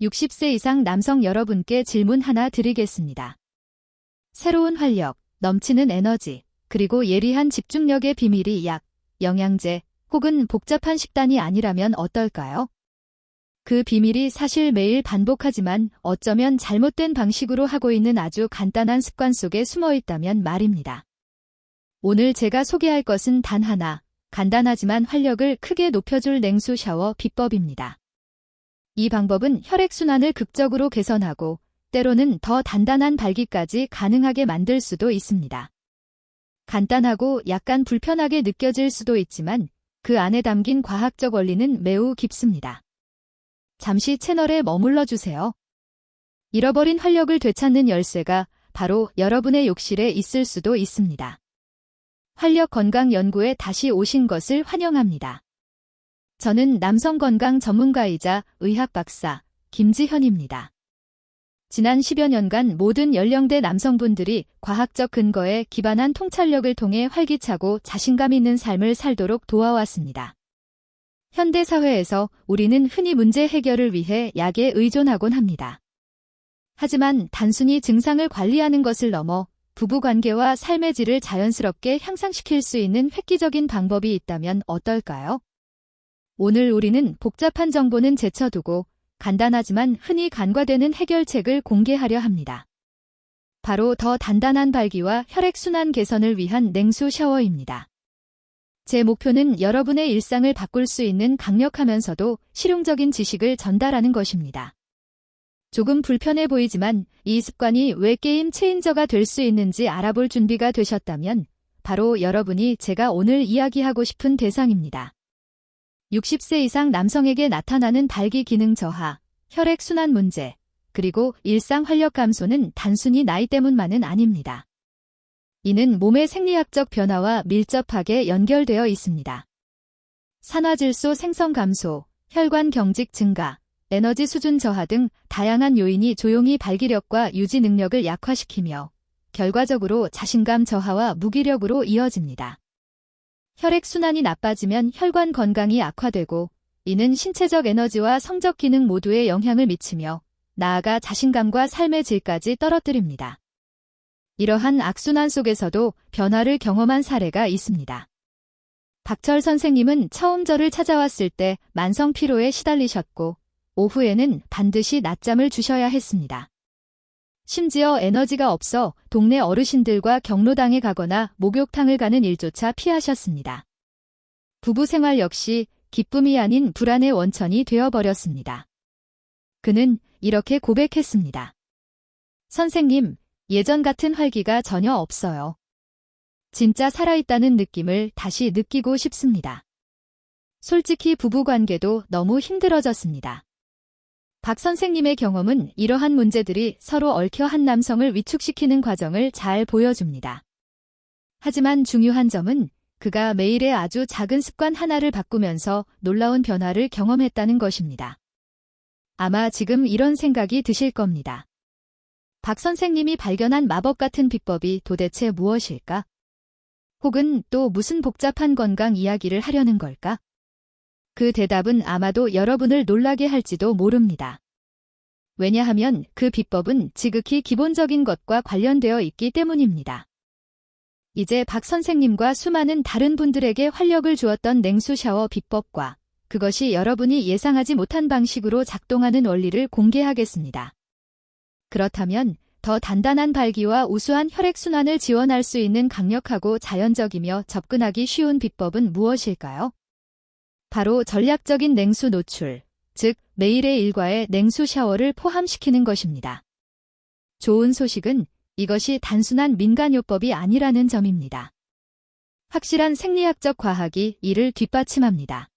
60세 이상 남성 여러분께 질문 하나 드리겠습니다. 새로운 활력, 넘치는 에너지, 그리고 예리한 집중력의 비밀이 약, 영양제 혹은 복잡한 식단이 아니라면 어떨까요? 그 비밀이 사실 매일 반복하지만 어쩌면 잘못된 방식으로 하고 있는 아주 간단한 습관 속에 숨어 있다면 말입니다. 오늘 제가 소개할 것은 단 하나, 간단하지만 활력을 크게 높여줄 냉수 샤워 비법입니다. 이 방법은 혈액순환을 극적으로 개선하고 때로는 더 단단한 발기까지 가능하게 만들 수도 있습니다. 간단하고 약간 불편하게 느껴질 수도 있지만 그 안에 담긴 과학적 원리는 매우 깊습니다. 잠시 채널에 머물러 주세요. 잃어버린 활력을 되찾는 열쇠가 바로 여러분의 욕실에 있을 수도 있습니다. 활력 건강 연구에 다시 오신 것을 환영합니다. 저는 남성 건강 전문가이자 의학 박사 김지현입니다. 지난 10여 년간 모든 연령대 남성분들이 과학적 근거에 기반한 통찰력을 통해 활기차고 자신감 있는 삶을 살도록 도와왔습니다. 현대 사회에서 우리는 흔히 문제 해결을 위해 약에 의존하곤 합니다. 하지만 단순히 증상을 관리하는 것을 넘어 부부관계와 삶의 질을 자연스럽게 향상시킬 수 있는 획기적인 방법이 있다면 어떨까요? 오늘 우리는 복잡한 정보는 제쳐두고 간단하지만 흔히 간과되는 해결책을 공개하려 합니다. 바로 더 단단한 발기와 혈액순환 개선을 위한 냉수 샤워입니다. 제 목표는 여러분의 일상을 바꿀 수 있는 강력하면서도 실용적인 지식을 전달하는 것입니다. 조금 불편해 보이지만 이 습관이 왜 게임 체인저가 될 수 있는지 알아볼 준비가 되셨다면 바로 여러분이 제가 오늘 이야기하고 싶은 대상입니다. 60세 이상 남성에게 나타나는 발기 기능 저하, 혈액순환 문제, 그리고 일상 활력 감소는 단순히 나이 때문만은 아닙니다. 이는 몸의 생리학적 변화와 밀접하게 연결되어 있습니다. 산화질소 생성 감소, 혈관 경직 증가, 에너지 수준 저하 등 다양한 요인이 조용히 발기력과 유지 능력을 약화시키며 결과적으로 자신감 저하와 무기력으로 이어집니다. 혈액순환이 나빠지면 혈관 건강이 악화되고 이는 신체적 에너지와 성적 기능 모두에 영향을 미치며 나아가 자신감과 삶의 질까지 떨어뜨립니다. 이러한 악순환 속에서도 변화를 경험한 사례가 있습니다. 박철 선생님은 처음 저를 찾아왔을 때 만성 피로에 시달리셨고 오후에는 반드시 낮잠을 주셔야 했습니다. 심지어 에너지가 없어 동네 어르신들과 경로당에 가거나 목욕탕을 가는 일조차 피하셨습니다. 부부 생활 역시 기쁨이 아닌 불안의 원천이 되어버렸습니다. 그는 이렇게 고백했습니다. 선생님, 예전 같은 활기가 전혀 없어요. 진짜 살아있다는 느낌을 다시 느끼고 싶습니다. 솔직히 부부관계도 너무 힘들어졌습니다. 박 선생님의 경험은 이러한 문제들이 서로 얽혀 한 남성을 위축시키는 과정을 잘 보여줍니다. 하지만 중요한 점은 그가 매일의 아주 작은 습관 하나를 바꾸면서 놀라운 변화를 경험했다는 것입니다. 아마 지금 이런 생각이 드실 겁니다. 박 선생님이 발견한 마법 같은 비법이 도대체 무엇일까? 혹은 또 무슨 복잡한 건강 이야기를 하려는 걸까? 그 대답은 아마도 여러분을 놀라게 할지도 모릅니다. 왜냐하면 그 비법은 지극히 기본적인 것과 관련되어 있기 때문입니다. 이제 박 선생님과 수많은 다른 분들에게 활력을 주었던 냉수 샤워 비법과 그것이 여러분이 예상하지 못한 방식으로 작동하는 원리를 공개하겠습니다. 그렇다면 더 단단한 발기와 우수한 혈액순환을 지원할 수 있는 강력하고 자연적이며 접근하기 쉬운 비법은 무엇일까요? 바로 전략적인 냉수 노출, 즉 매일의 일과에 냉수 샤워를 포함시키는 것입니다. 좋은 소식은 이것이 단순한 민간요법이 아니라는 점입니다. 확실한 생리학적 과학이 이를 뒷받침합니다.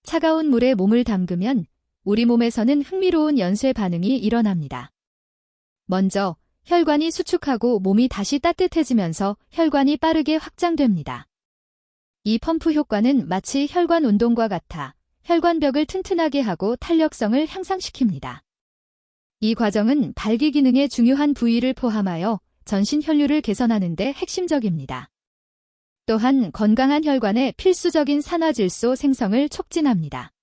차가운 물에 몸을 담그면 우리 몸에서는 흥미로운 연쇄 반응이 일어납니다. 먼저 혈관이 수축하고 몸이 다시 따뜻해지면서 혈관이 빠르게 확장됩니다. 이 펌프 효과는 마치 혈관 운동과 같아 혈관벽을 튼튼하게 하고 탄력성을 향상시킵니다. 이 과정은 발기 기능의 중요한 부위를 포함하여 전신 혈류를 개선하는 데 핵심적입니다. 또한 건강한 혈관의 필수적인 산화질소 생성을 촉진합니다.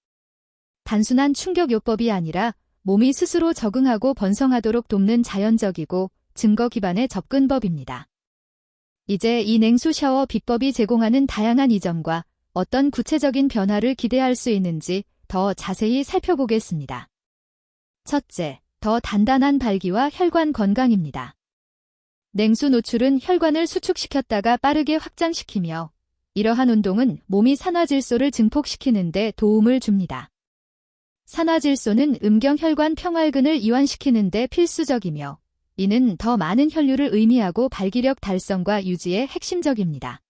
단순한 충격요법이 아니라 몸이 스스로 적응하고 번성하도록 돕는 자연적이고 증거 기반의 접근법입니다. 이제 이 냉수 샤워 비법이 제공하는 다양한 이점과 어떤 구체적인 변화를 기대할 수 있는지 더 자세히 살펴보겠습니다. 첫째, 더 단단한 발기와 혈관 건강입니다. 냉수 노출은 혈관을 수축시켰다가 빠르게 확장시키며 이러한 운동은 몸이 산화질소를 증폭시키는 데 도움을 줍니다. 산화질소는 음경혈관 평활근을 이완시키는 데 필수적이며 이는 더 많은 혈류를 의미하고 발기력 달성과 유지에 핵심적입니다.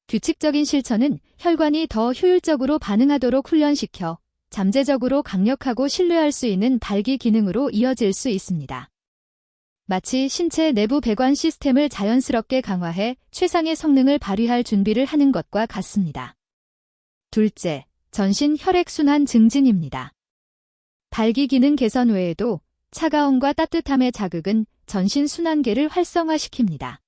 규칙적인 실천은 혈관이 더 효율적으로 반응하도록 훈련시켜 잠재적으로 강력하고 신뢰할 수 있는 발기 기능으로 이어질 수 있습니다. 마치 신체 내부 배관 시스템을 자연스럽게 강화해 최상의 성능을 발휘할 준비를 하는 것과 같습니다. 둘째, 전신 혈액순환 증진입니다. 발기 기능 개선 외에도 차가움과 따뜻함의 자극은 전신 순환계를 활성화시킵니다.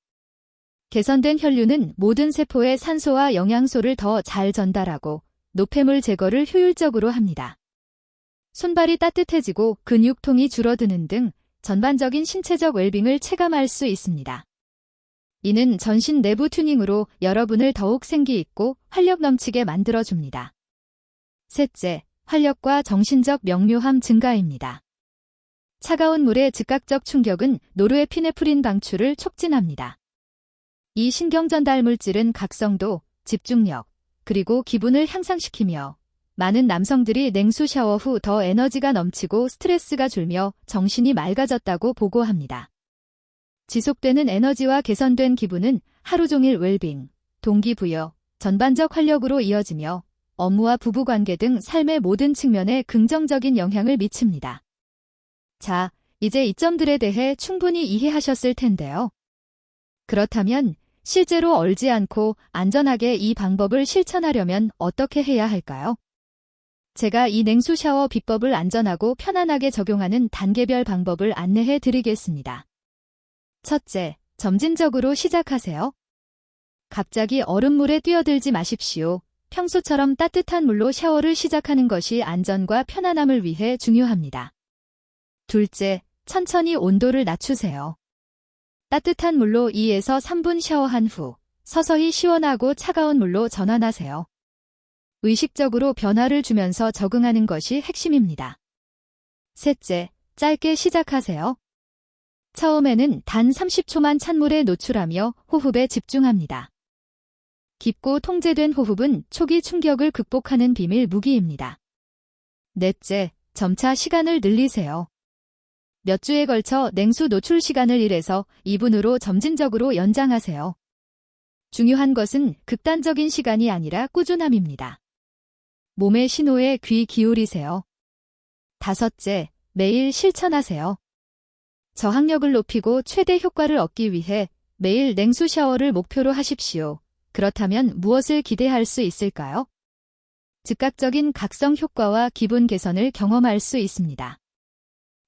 개선된 혈류는 모든 세포에 산소와 영양소를 더 잘 전달하고 노폐물 제거를 효율적으로 합니다. 손발이 따뜻해지고 근육통이 줄어드는 등 전반적인 신체적 웰빙을 체감할 수 있습니다. 이는 전신 내부 튜닝으로 여러분을 더욱 생기 있고 활력 넘치게 만들어줍니다. 셋째, 활력과 정신적 명료함 증가입니다. 차가운 물의 즉각적 충격은 노르에피네프린 방출을 촉진합니다. 이 신경전달 물질은 각성도, 집중력, 그리고 기분을 향상시키며 많은 남성들이 냉수 샤워 후 더 에너지가 넘치고 스트레스가 줄며 정신이 맑아졌다고 보고합니다. 지속되는 에너지와 개선된 기분은 하루 종일 웰빙, 동기부여, 전반적 활력으로 이어지며 업무와 부부관계 등 삶의 모든 측면에 긍정적인 영향을 미칩니다. 자, 이제 이 점들에 대해 충분히 이해하셨을 텐데요. 그렇다면 실제로 얼지 않고 안전하게 이 방법을 실천하려면 어떻게 해야 할까요? 제가 이 냉수 샤워 비법을 안전하고 편안하게 적용하는 단계별 방법을 안내해 드리겠습니다. 첫째, 점진적으로 시작하세요. 갑자기 얼음물에 뛰어들지 마십시오. 평소처럼 따뜻한 물로 샤워를 시작하는 것이 안전과 편안함을 위해 중요합니다. 둘째, 천천히 온도를 낮추세요. 따뜻한 물로 2에서 3분 샤워한 후 서서히 시원하고 차가운 물로 전환하세요. 의식적으로 변화를 주면서 적응하는 것이 핵심입니다. 셋째, 짧게 시작하세요. 처음에는 단 30초만 찬물에 노출하며 호흡에 집중합니다. 깊고 통제된 호흡은 초기 충격을 극복하는 비밀 무기입니다. 넷째, 점차 시간을 늘리세요. 몇 주에 걸쳐 냉수 노출 시간을 1에서 2분으로 점진적으로 연장하세요. 중요한 것은 극단적인 시간이 아니라 꾸준함입니다. 몸의 신호에 귀 기울이세요. 다섯째, 매일 실천하세요. 저항력을 높이고 최대 효과를 얻기 위해 매일 냉수 샤워를 목표로 하십시오. 그렇다면 무엇을 기대할 수 있을까요? 즉각적인 각성 효과와 기분 개선을 경험할 수 있습니다.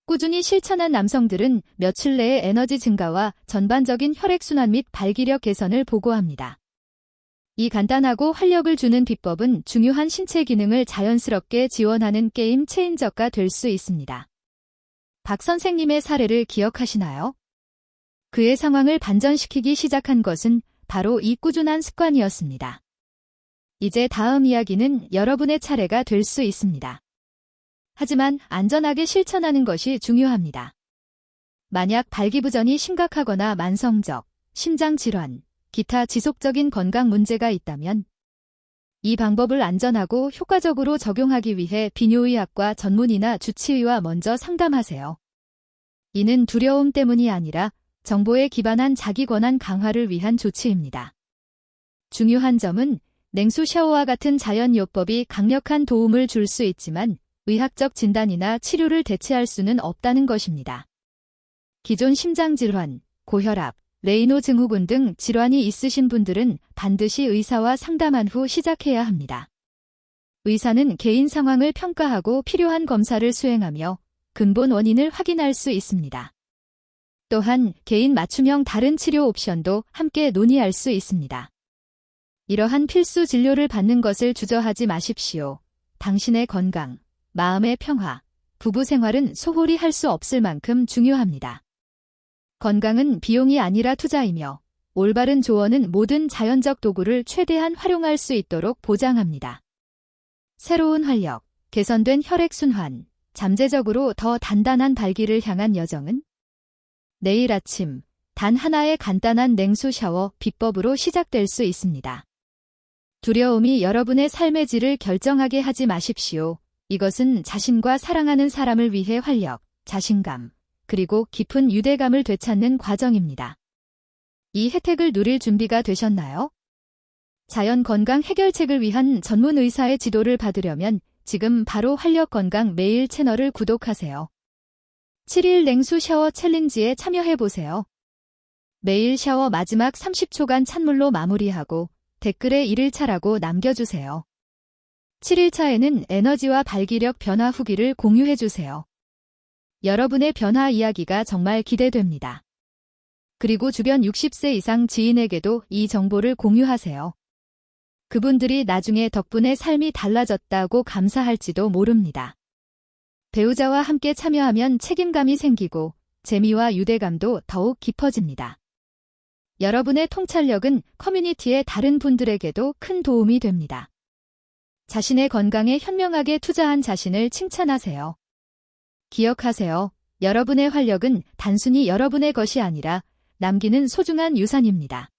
꾸준히 실천한 남성들은 며칠 내에 에너지 증가와 전반적인 혈액순환 및 발기력 개선을 보고합니다. 이 간단하고 활력을 주는 비법은 중요한 신체 기능을 자연스럽게 지원하는 게임 체인저가 될 수 있습니다. 박 선생님의 사례를 기억하시나요? 그의 상황을 반전시키기 시작한 것은 바로 이 꾸준한 습관이었습니다. 이제 다음 이야기는 여러분의 차례가 될 수 있습니다. 하지만 안전하게 실천하는 것이 중요합니다. 만약 발기부전이 심각하거나 만성적, 심장질환, 기타 지속적인 건강 문제가 있다면 이 방법을 안전하고 효과적으로 적용하기 위해 비뇨의학과 전문의나 주치의와 먼저 상담하세요. 이는 두려움 때문이 아니라 정보에 기반한 자기 권한 강화를 위한 조치입니다. 중요한 점은 냉수 샤워와 같은 자연요법이 강력한 도움을 줄 수 있지만 의학적 진단이나 치료를 대체할 수는 없다는 것입니다. 기존 심장질환, 고혈압, 레이노 증후군 등 질환이 있으신 분들은 반드시 의사와 상담한 후 시작해야 합니다. 의사는 개인 상황을 평가하고 필요한 검사를 수행하며 근본 원인을 확인할 수 있습니다. 또한 개인 맞춤형 다른 치료 옵션도 함께 논의할 수 있습니다. 이러한 필수 진료를 받는 것을 주저하지 마십시오. 당신의 건강, 마음의 평화, 부부 생활은 소홀히 할 수 없을 만큼 중요합니다. 건강은 비용이 아니라 투자이며 올바른 조언은 모든 자연적 도구를 최대한 활용할 수 있도록 보장합니다. 새로운 활력, 개선된 혈액순환, 잠재적으로 더 단단한 발기를 향한 여정은 내일 아침 단 하나의 간단한 냉수 샤워 비법으로 시작될 수 있습니다. 두려움이 여러분의 삶의 질을 결정하게 하지 마십시오. 이것은 자신과 사랑하는 사람을 위해 활력, 자신감, 그리고 깊은 유대감을 되찾는 과정입니다. 이 혜택을 누릴 준비가 되셨나요? 자연 건강 해결책을 위한 전문 의사의 지도를 받으려면 지금 바로 활력 건강 매일 채널을 구독하세요. 7일 냉수 샤워 챌린지에 참여해보세요. 매일 샤워 마지막 30초간 찬물로 마무리하고 댓글에 1일차라고 남겨주세요. 7일차에는 에너지와 발기력 변화 후기를 공유해주세요. 여러분의 변화 이야기가 정말 기대됩니다. 그리고 주변 60세 이상 지인에게도 이 정보를 공유하세요. 그분들이 나중에 덕분에 삶이 달라졌다고 감사할지도 모릅니다. 배우자와 함께 참여하면 책임감이 생기고 재미와 유대감도 더욱 깊어집니다. 여러분의 통찰력은 커뮤니티의 다른 분들에게도 큰 도움이 됩니다. 자신의 건강에 현명하게 투자한 자신을 칭찬하세요. 기억하세요. 여러분의 활력은 단순히 여러분의 것이 아니라 남기는 소중한 유산입니다.